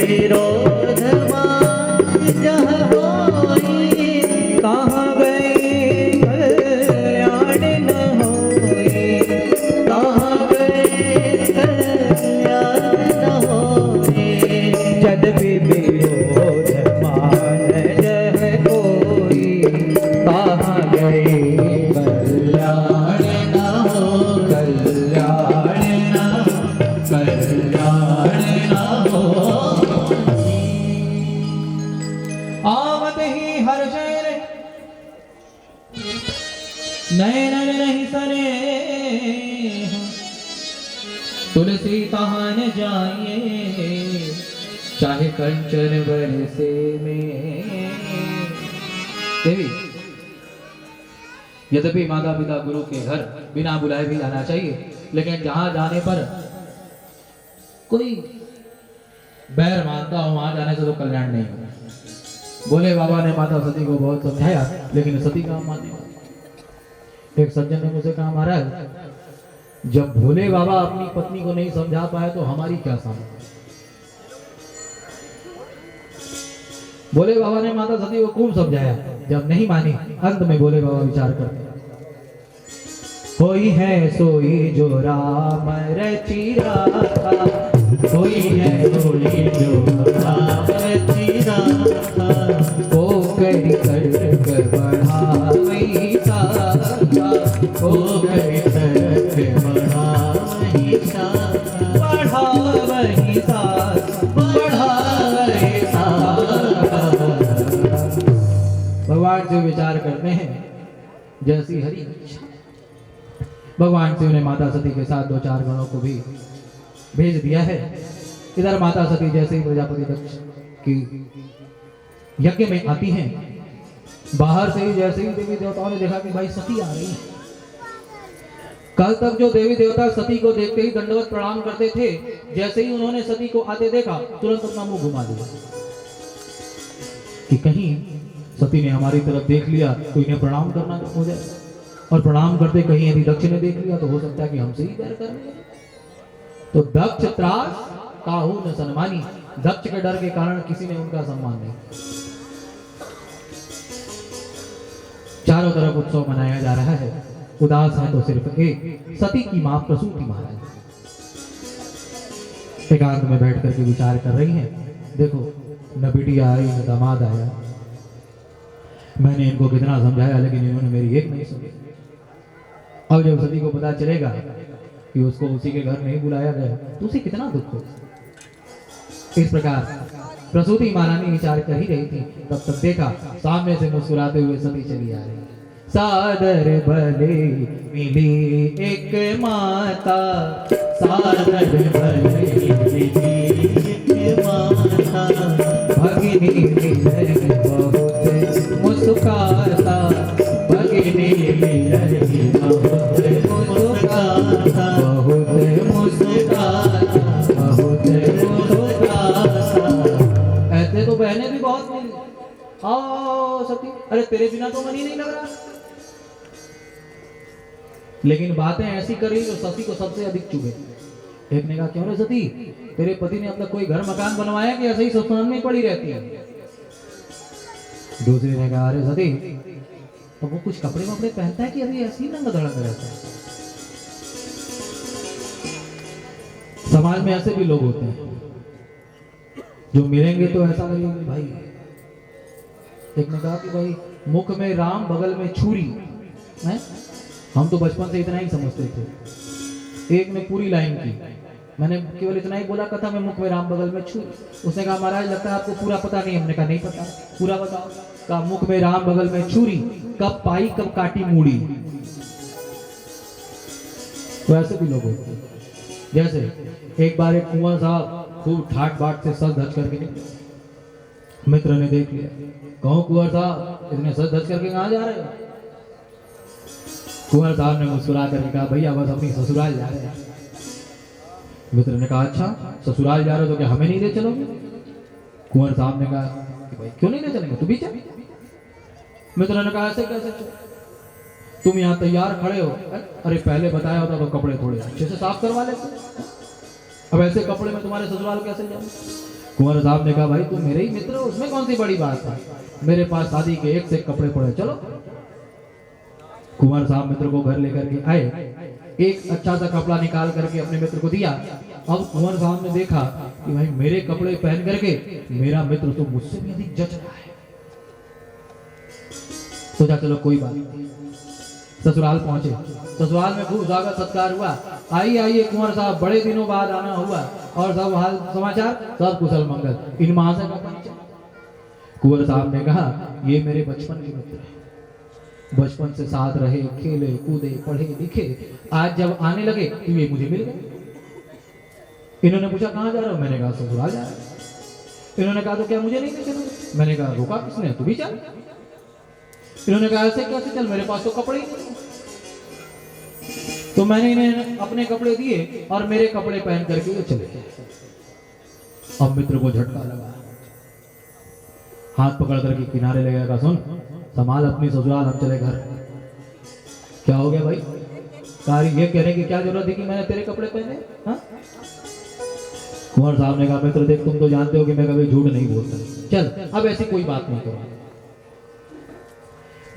विरोध जह होई, कहाँ गए कल्याण न होई, कहाँ गए कल्याण न होई। यद्यपि विरोध मान जह कोई, कहाँ गए कल्याण न हो, कल्याण न हो, कल्याण न हो। आवत ही हर्ष नयन नहीं सने, तुलसी तहान जाइए, चाहे कंचन बरसे में। देवी, यद्यपि माता पिता गुरु के घर बिना बुलाए भी जाना चाहिए, लेकिन जहां जाने पर कोई बैर मानता हो वहां जाने से तो कल्याण नहीं होगा। बोले बाबा ने माता सती को बहुत समझाया, लेकिन सती का मानने वाली। एक सज्जन ने मुझसे कहा, महाराज जब भोले बाबा अपनी पत्नी को नहीं समझा पाए तो हमारी क्या समझ। भोले बाबा ने माता सती को खूब समझाया, जब नहीं मानी अंत में भोले बाबा विचार करते, कोई है सोई जो राम रचि राखा, कोई है सोई जो राम रचि राखा, को करि तर्क बढ़ावई साखा, को करि तर्क बढ़ावई साखा, बढ़ावई साखा, बढ़ावई साखा। भगवान जो विचार करते हैं जैसी हरि इच्छा। भगवान शिव ने माता सती के साथ 2-4 गणों को भी भेज दिया है। इधर माता सती जैसे ही प्रजापति दक्ष की यज्ञ में आती हैं, बाहर से ही जैसे ही देवी देवताओं ने देखा कि भाई सती आ रही है। कल तक जो देवी देवता सती को देखते ही दंडवत प्रणाम करते थे, जैसे ही उन्होंने सती को आते देखा तुरंत अपना मुंह घुमा दिया कि कहीं सती ने हमारी तरफ देख लिया तो इन्हें प्रणाम करना हो जाए, और प्रणाम करते कहीं यदि दक्ष ने देख लिया तो हो सकता है कि हमसे ही बैर करने लगे। तो दक्ष त्रास काहू न सम्मानी, दक्ष के डर के कारण किसी ने उनका सम्मान नहीं। चारों तरफ उत्सव मनाया जा रहा है, उदास है तो सिर्फ एक सती की मां प्रसूति महाराज एकांत में बैठ करके विचार कर रही हैं। देखो न बिटिया आई न दामाद आया, मैंने इनको कितना समझाया लेकिन इन्होंने मेरी एक नहीं सुनी। अब जब सती को पता चलेगा कि उसको उसी के घर नहीं बुलाया गया तो उसे कितना दुख हो। इस प्रकार प्रसूति महारानी विचार कर ही रही थी, तब तक देखा सामने से मुस्कुराते हुए सती चली आ रही। सादर भले मिली एक माता, सादर भले मिली एक माता, भगिनी मिलन बहुत मुस्कुराता, भगिनी मिलन बहुत मुस्कुराता, बहुत मुस्कुराता, बहुत मुस्कुराता। ऐसे तो बहने भी बहुत मिली। आओ सती, अरे तेरे बिना तो मन ही नहीं लग रहा। लेकिन बातें ऐसी करी तो सती को सबसे अधिक चुभे। एक ने कहा, क्यों रे सती, तेरे पति ने अब तक कोई घर मकान बनवाया कि ऐसे ही ससुराल में पड़ी रहती है। दूसरे ने कहा, अरे सती तो वो कुछ कपड़े वपड़े पहनता है कि अभी ऐसे ही नंगा धड़क रहता है। समाज में ऐसे भी लोग होते हैं जो मिलेंगे तो ऐसा लगेगा भाई। एक ने कहा कि भाई मुख में राम बगल में छुरी है। हम तो बचपन से इतना ही समझते थे। एक ने पूरी लाइन की, मैंने केवल इतना ही बोला कथा में मुख में राम बगल में छुरी। उसने कहा महाराज लगता है आपको पूरा पता नहीं। हमने कहा नहीं पता, पूरा बताओ। कहा मुख में राम बगल में छुरी, कब पाई कब काटी मूड़ी। तो ऐसे भी लोग होते हैं। जैसे एक बार एक कुंवर साहब खूब ठाट बाट से सज धज करके निकले। मित्र ने देख लिया, कहो कुंवर साहब इतने सज धज करके कहाँ जा रहे हो। कुंवर साहब ने मुस्कुरा करके कहा भैया बस अपनी ससुराल जा रहे हैं। मित्र ने कहा अच्छा ससुराल जा रहे हो तो क्या हमें नहीं ले चलोगे। कुंवर साहब ने कहा कि भाई क्यों नहीं ले चलेंगे, तू भी चल। मित्र ने कहा ऐसे कैसे चल, तुम यहाँ तैयार खड़े हो। अरे पहले बताया होता तो कपड़े थोड़े अच्छे से साफ करवा लेते। अब ऐसे कपड़े में तुम्हारे ससुराल कैसे जाऊं। कुंवर साहब ने कहा भाई तुम मेरे ही मित्र हो, उसमें कौन सी बड़ी बात है, मेरे पास शादी के एक से एक कपड़े पड़े, चलो। कुंवर साहब मित्र को घर लेकर के आए, एक अच्छा सा कपड़ा निकाल करके अपने मित्र को दिया। अब कुंवर साहब ने देखा कि भाई मेरे कपड़े पहन करके मेरा मित्र तो मुझसे भी अधिक जच रहा है। सोचा चलो कोई बात नहीं। ससुराल पहुंचे, ससुराल में खूब स्वागत सत्कार हुआ। आइए कुंवर साहब, बड़े दिनों बाद आना हुआ, और सब हाल समाचार सब कुशल मंगल। इन महाशय का परिचय। कुंवर साहब ने कहा ये मेरे बचपन के मित्र हैं, बचपन से साथ रहे, खेले कूदे, पढ़े लिखे, आज जब आने लगे तो ये मुझे मिल गए। इन्होंने पूछा कहाँ जा रहे हो, मैंने कहा ससुराल जा रहा है। इन्होंने कहा तो क्या मुझे नहीं ले चलोगे, मैंने कहा रोका किसने, तू भी चल। इन्होंने कहा ऐसे कैसे चल, मेरे पास तो कपड़े ही नहीं। तो मैंने इन्हें अपने कपड़े दिए और मेरे कपड़े पहन करके ये चले गए। अब मित्र को झटका लगा, हाथ पकड़ करके किनारे ले गया, सुन संभाल अपनी ससुराल, हम चले घर। क्या हो गया भाई, कारी ये कहने की क्या जरूरत है कि मैंने तेरे कपड़े पहने। हाँ, कुंवर साहब ने कहा मित्र देख तुम तो जानते हो कि मैं कभी झूठ नहीं बोलता, चल अब ऐसी कोई बात नहीं करो।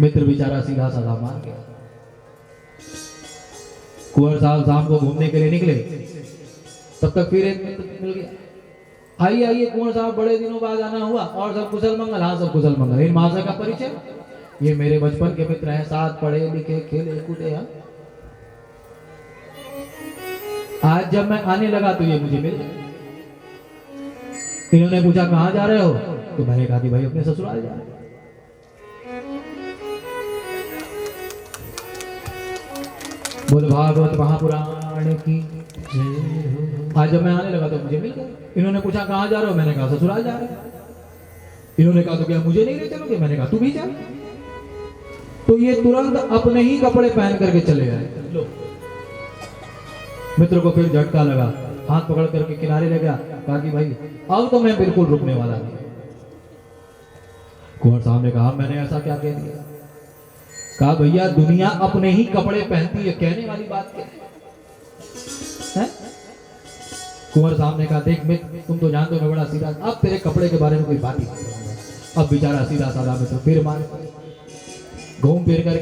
मित्र बेचारा सीधा साधा मान गया। कुंवर साहब शाम को घूमने के लिए निकले, तब तक फिर एक मित्र मिल गया। आइए कुंवर साहब, बड़े दिनों बाद आना हुआ, और सब कुशल मंगल। हाँ सब कुशल मंगल। इन महाशय का परिचय, ये मेरे बचपन के मित्र हैं, साथ पढ़े लिखे खेले कूदे। आज जब मैं आने लगा तो ये मुझे मिल गए। इन्होंने पूछा कहाँ जा रहे हो, तो मैंने कहा कि भाई अपने ससुराल जा रहे हैं। बोल भागवत महापुराण की। आज जब मैं आने लगा तो मुझे मिल गया। इन्होंने पूछा कहाँ जा रहे हो, मैंने कहा ससुराल जा रहे हैं। इन्होंने कहा तो क्या मुझे नहीं ले चलोगे, मैंने कहा तू भी जा। तो ये तुरंत अपने ही कपड़े पहन करके चले गए। लो, मित्र को फिर झटका लगा, हाथ पकड़ करके किनारे ले गया, कहा कि भाई अब तो मैं बिल्कुल रुकने वाला नहीं। कुंवर साहब ने कहा मैंने ऐसा क्या कह दिया। कहा भैया दुनिया अपने ही कपड़े पहनती है, कहने वाली बात क्या है। कुंवर साहब ने कहा देख मित्र तुम तो जानते हो मैं बड़ा सीधा, अब तेरे कपड़े के बारे में कोई बात ही नहीं करूंगा। अब बेचारा सीधा साधा मित्र फिर मान घूम फिर कर